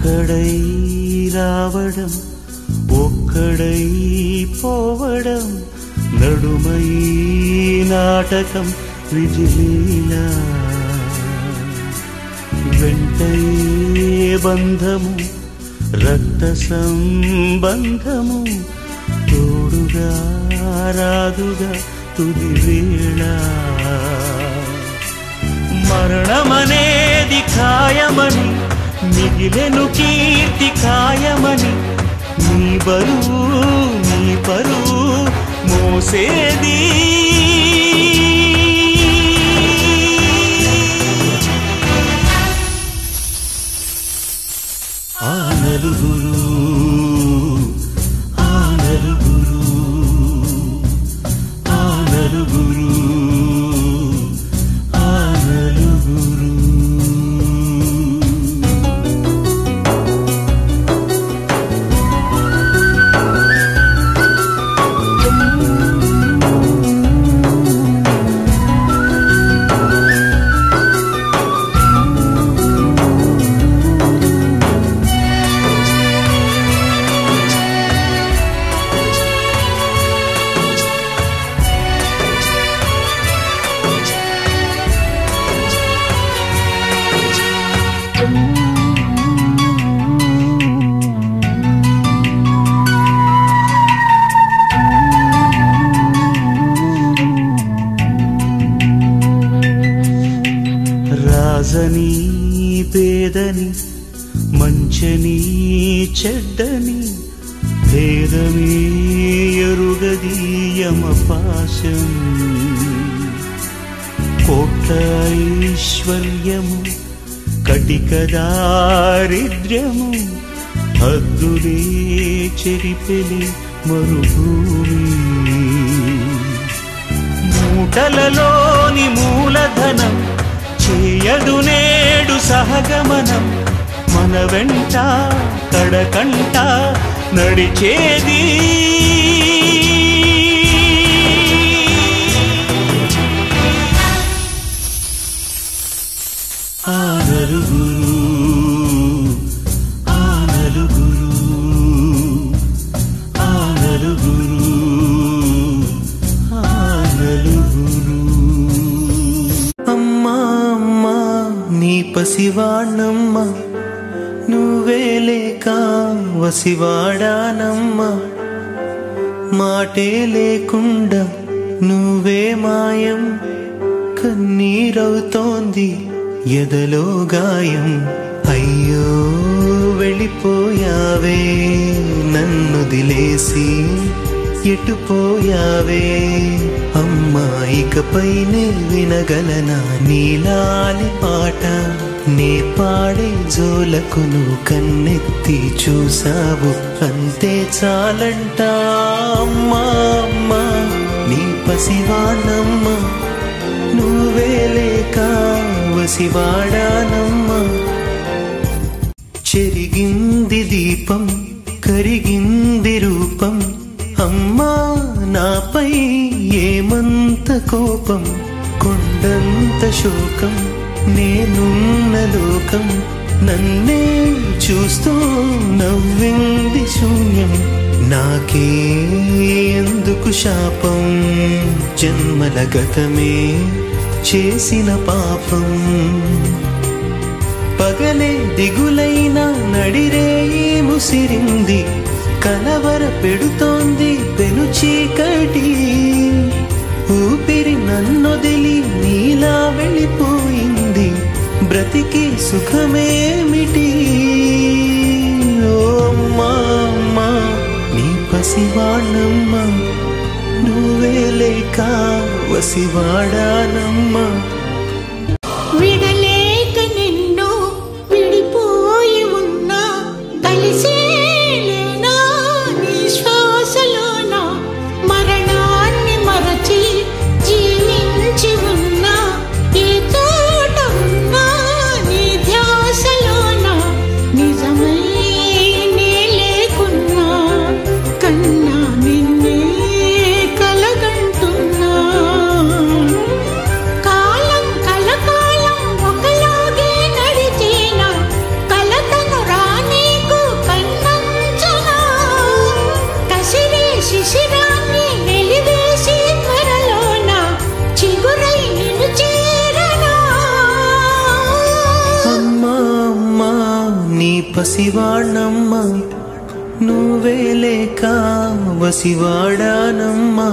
ఒక్కడై రావడం ఒక్కడై పోవడం నడుమై నాటకం విజిలీలా వెంటయే బంధము రక్త సంబంధము తోడుగా రాదుగా తుది వేళ మరణమనేది ఖాయమని మిగిలెను కీర్తి ఖాయమని నీ బరువు నీ పరువు మోసేది ఆ నలుగురు ఆ నలుగురు ఆ నలుగురు ఆ నలుగురు రాజని పేదని మంచని చెడ్డని భేదమే ఎరుగది యమపాశం కోట్ల ఐశ్వర్యము కటిక దారిద్ర్యము హద్దులే చెరిపెలి మరుభూమి మూటలలోని మూలధనం చేయదు నేడు సహగమనం మన వెంట కడకంట నడిచేది ఆ నలుగురు ఆ నలుగురు ఆ నలుగురు ఆ నలుగురు అమ్మా అమ్మా నీ పసివాణమ్మ నువ్వే లేక వసివాడానమ్మా మాటే లేకుండా నువ్వే మాయం కన్నీరవుతోంది ఎదలో గాయం అయ్యో వెళ్ళిపోయావే నన్నుదిలేసి ఎటుపోయావే అమ్మా ఇకపైనే వినగలనా నీలాలి పాట నే పాడే జోలకు నువ్వు కన్నెత్తి చూసావు అంతే చాలంట అమ్మా అమ్మా నీ పసివాణమ్మ నువ్వే లేక వసివాడానమ్మా చెరిగింది దీపం కరిగింది రూపం అమ్మా నాపై ఏమంత కోపం కొండంత శోకం నేనున్న లోకం నన్నే చూస్తూ నవ్వింది శూన్యం నాకే ఎందుకు శాపం జన్మల గతమే చేసిన పాపం పగలే దిగులైన నడిరేయి ముసిరింది కలవర పెడుతోంది పెను చీకటి ఊపిరి నన్నొదిలి నీలా వెళ్ళిపోయింది బ్రతికి సుఖమేమిటి ఓ అమ్మా అమ్మా నీ పసివాణమ్మ నువ్వే లేక వసివాడానమ్మా విడలేక నిన్ను విడిపోయి ఉన్నా కలిసేలేనా నీ శ్వాసలోన మరణాన్ని మరచి జీవించి ఉన్నా ఏ తోట ఉన్నా నీ ధ్యాసలోన నిజమై నే లేకున్నా కన్నా నిన్నే కలగంటున్నా పసివాణ్ణమ్మా నువ్వే లేక వసివాడానమ్మా